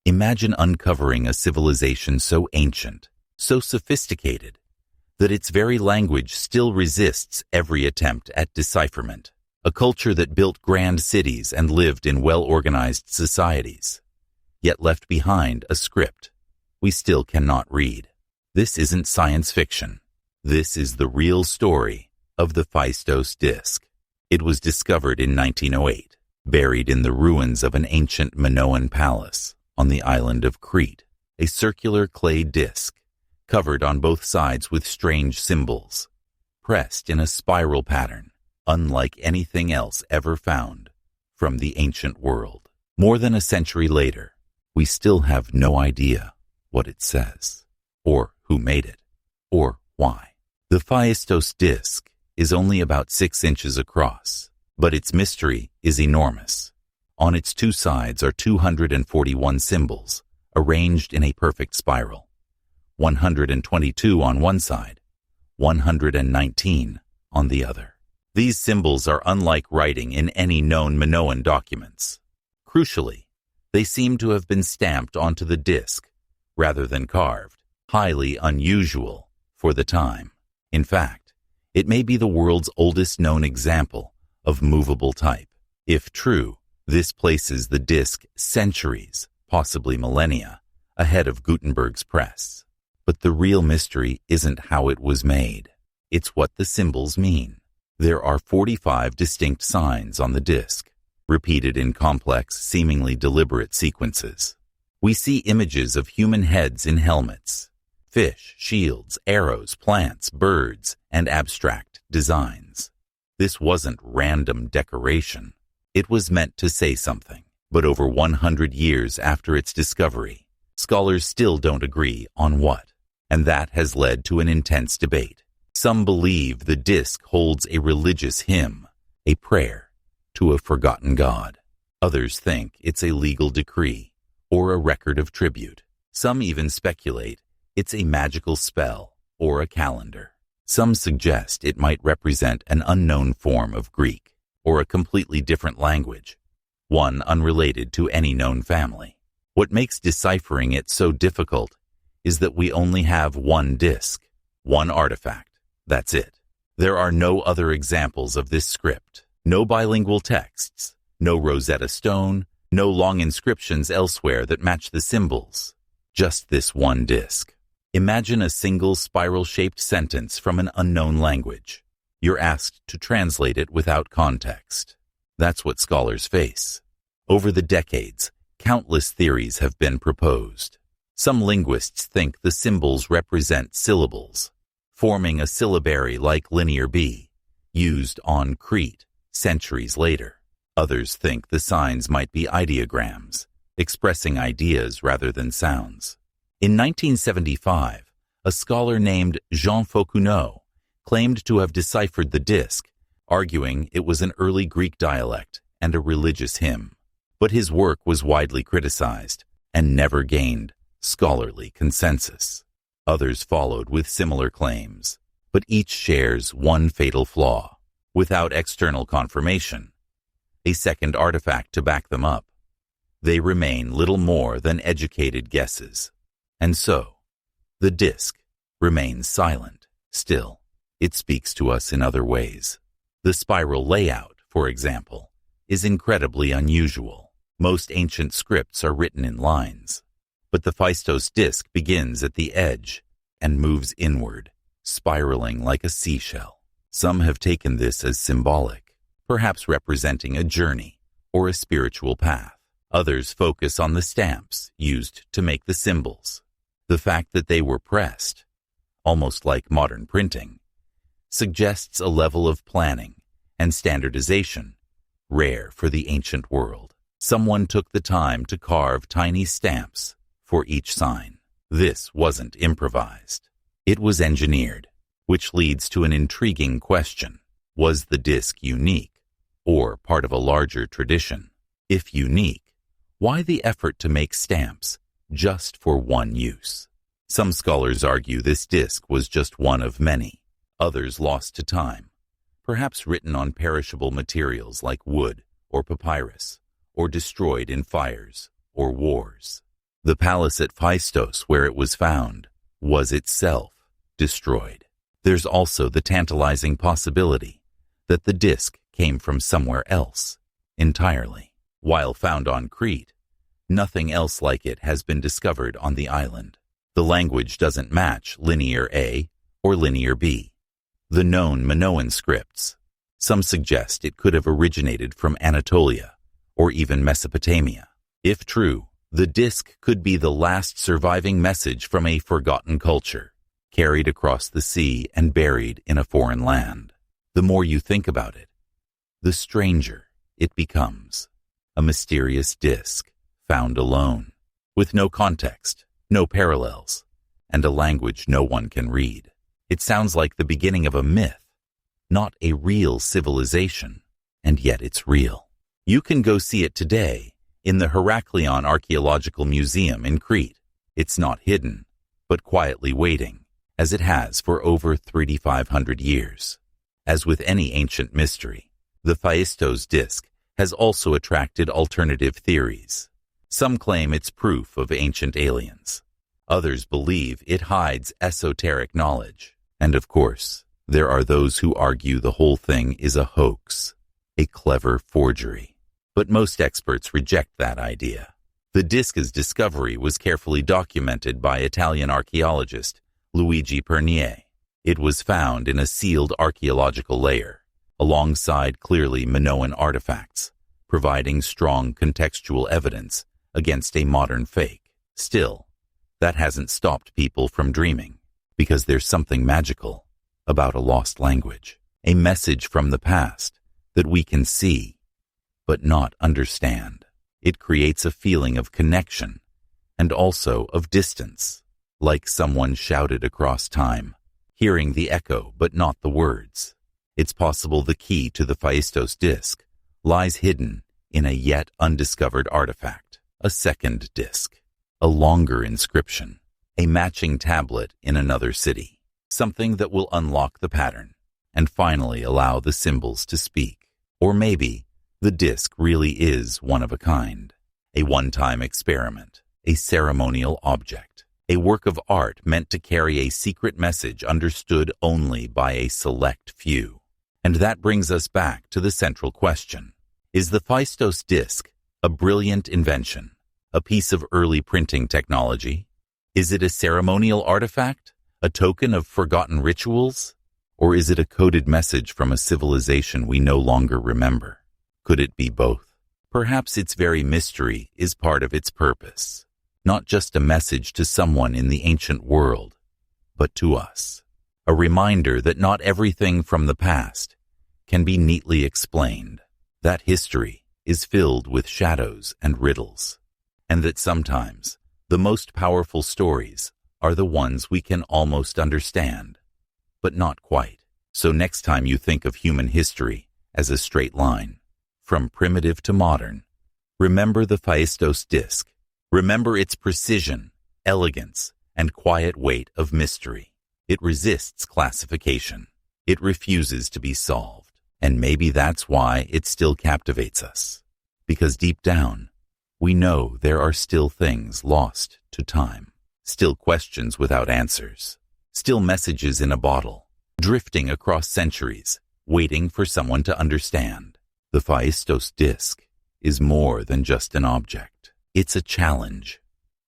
Imagine uncovering a civilization so ancient, so sophisticated, that its very language still resists every attempt at decipherment. A culture that built grand cities and lived in well-organized societies, yet left behind a script we still cannot read. This isn't science fiction. This is the real story of the Phaistos Disc. It was discovered in 1908, buried in the ruins of an ancient Minoan palace on the island of Crete, a circular clay disc covered on both sides with strange symbols, pressed in a spiral pattern, unlike anything else ever found from the ancient world. More than a century later, we still have no idea what it says, or who made it, or why. The Phaistos Disc is only about 6 inches across, but its mystery is enormous. On its 2 sides are 241 symbols, arranged in a perfect spiral. 122 on one side, 119 on the other. These symbols are unlike writing in any known Minoan documents. Crucially, they seem to have been stamped onto the disc rather than carved, highly unusual for the time. In fact, it may be the world's oldest known example of movable type. If true, this places the disc centuries, possibly millennia, ahead of Gutenberg's press. But the real mystery isn't how it was made. It's what the symbols mean. There are 45 distinct signs on the disc, repeated in complex, seemingly deliberate sequences. We see images of human heads in helmets, fish, shields, arrows, plants, birds, and abstract designs. This wasn't random decoration. It was meant to say something. But over 100 years after its discovery, scholars still don't agree on what, and that has led to an intense debate. Some believe the disc holds a religious hymn, a prayer to a forgotten god. Others think it's a legal decree or a record of tribute. Some even speculate it's a magical spell or a calendar. Some suggest it might represent an unknown form of Greek or a completely different language, one unrelated to any known family. What makes deciphering it so difficult is that we only have one disc, one artifact. That's it. There are no other examples of this script, no bilingual texts, no Rosetta Stone, no long inscriptions elsewhere that match the symbols. Just this one disc. Imagine a single spiral-shaped sentence from an unknown language. You're asked to translate it without context. That's what scholars face. Over the decades, countless theories have been proposed. Some linguists think the symbols represent syllables, forming a syllabary like Linear B, used on Crete centuries later. Others think the signs might be ideograms, expressing ideas rather than sounds. In 1975, a scholar named Jean Faucuneau claimed to have deciphered the disc, arguing it was an early Greek dialect and a religious hymn. But his work was widely criticized and never gained scholarly consensus. Others followed with similar claims, but each shares one fatal flaw. Without external confirmation, a second artifact to back them up, they remain little more than educated guesses. And so, the disc remains silent. Still, it speaks to us in other ways. The spiral layout, for example, is incredibly unusual. Most ancient scripts are written in lines, but the Phaistos Disc begins at the edge and moves inward, spiraling like a seashell. Some have taken this as symbolic, perhaps representing a journey or a spiritual path. Others focus on the stamps used to make the symbols. The fact that they were pressed, almost like modern printing, suggests a level of planning and standardization rare for the ancient world. Someone took the time to carve tiny stamps for each sign. This wasn't improvised. It was engineered, which leads to an intriguing question. Was the disc unique or part of a larger tradition? If unique, why the effort to make stamps just for one use? Some scholars argue this disc was just one of many. Others lost to time, perhaps written on perishable materials like wood or papyrus, or destroyed in fires or wars. The palace at Phaistos, where it was found, was itself destroyed. There's also the tantalizing possibility that the disc came from somewhere else entirely. While found on Crete, nothing else like it has been discovered on the island. The language doesn't match Linear A or Linear B, the known Minoan scripts. Some suggest it could have originated from Anatolia or even Mesopotamia. If true, the disc could be the last surviving message from a forgotten culture, carried across the sea and buried in a foreign land. The more you think about it, the stranger it becomes. A mysterious disc, found alone, with no context, no parallels, and a language no one can read. It sounds like the beginning of a myth, not a real civilization, and yet it's real. You can go see it today in the Heraklion Archaeological Museum in Crete. It's not hidden, but quietly waiting, as it has for over 3,500 years. As with any ancient mystery, the Phaistos Disc has also attracted alternative theories. Some claim it's proof of ancient aliens. Others believe it hides esoteric knowledge. And of course, there are those who argue the whole thing is a hoax, a clever forgery. But most experts reject that idea. The disc's discovery was carefully documented by Italian archaeologist Luigi Pernier. It was found in a sealed archaeological layer, alongside clearly Minoan artifacts, providing strong contextual evidence against a modern fake. Still, that hasn't stopped people from dreaming, because there's something magical about a lost language, a message from the past that we can see, but not understand. It creates a feeling of connection and also of distance, like someone shouted across time, hearing the echo but not the words. It's possible the key to the Phaistos Disc lies hidden in a yet undiscovered artifact, a second disc, a longer inscription, a matching tablet in another city, something that will unlock the pattern and finally allow the symbols to speak. Or maybe the disc really is one of a kind, a one-time experiment, a ceremonial object, a work of art meant to carry a secret message understood only by a select few. And that brings us back to the central question. Is the Phaistos Disc a brilliant invention, a piece of early printing technology? Is it a ceremonial artifact, a token of forgotten rituals? Or is it a coded message from a civilization we no longer remember? Could it be both? Perhaps its very mystery is part of its purpose, not just a message to someone in the ancient world, but to us. A reminder that not everything from the past can be neatly explained, that history is filled with shadows and riddles, and that sometimes the most powerful stories are the ones we can almost understand, but not quite. So next time you think of human history as a straight line, from primitive to modern, remember the Phaistos Disc. Remember its precision, elegance, and quiet weight of mystery. It resists classification. It refuses to be solved. And maybe that's why it still captivates us. Because deep down, we know there are still things lost to time. Still questions without answers. Still messages in a bottle, drifting across centuries, waiting for someone to understand. The Phaistos Disc is more than just an object. It's a challenge,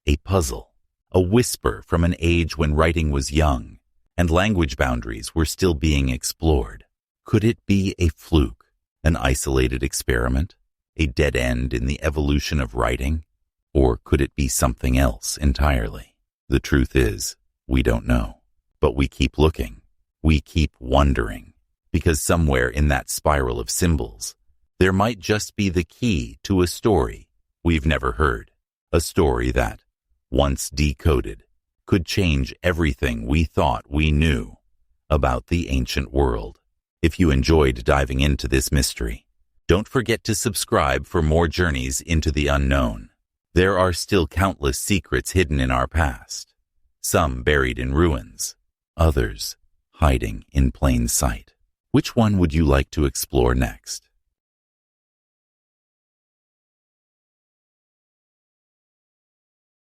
a puzzle, a whisper from an age when writing was young and language boundaries were still being explored. Could it be a fluke, an isolated experiment, a dead end in the evolution of writing? Or could it be something else entirely? The truth is, we don't know. But we keep looking. We keep wondering. Because somewhere in that spiral of symbols, there might just be the key to a story we've never heard. A story that, once decoded, could change everything we thought we knew about the ancient world. If you enjoyed diving into this mystery, don't forget to subscribe for more journeys into the unknown. There are still countless secrets hidden in our past, some buried in ruins, others hiding in plain sight. Which one would you like to explore next?